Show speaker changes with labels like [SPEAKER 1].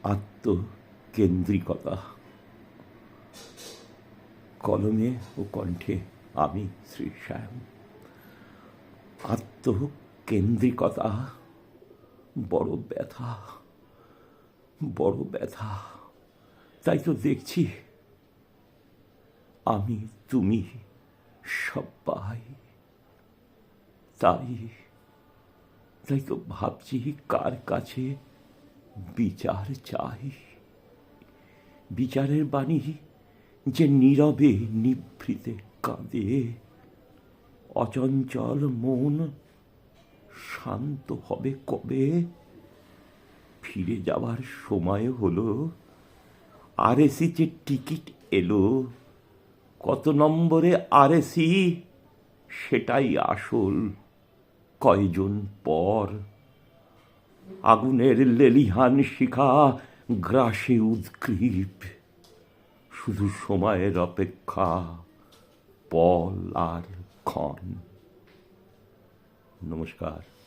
[SPEAKER 1] আত্মকেন্দ্রিকতা। কলমে ও কণ্ঠে আমি শ্রী শ্যাম। আত্মকেন্দ্রিকতা বড় ব্যথা, বড় ব্যথা। তাই তো দেখছি আমি তুমি সবাই। তাই তাই তো ভাবছি কার কাছে বিচার চাই। বিচারের বাণী যে নীরবে নিভৃতে কাঁদে। অচঞ্চল মন শান্ত হবে কবে? ফিরে যাওয়ার সময় হলো। আরএসি যে টিকিট এলো, কত নম্বরে আরএসি সেটাই আসল। কয়জন পর আগুনের লেলিহান শিখা গ্রাসে উদ্গ্রীব। শুধু সময়ের অপেক্ষা, পল আর ক্ষণ। নমস্কার।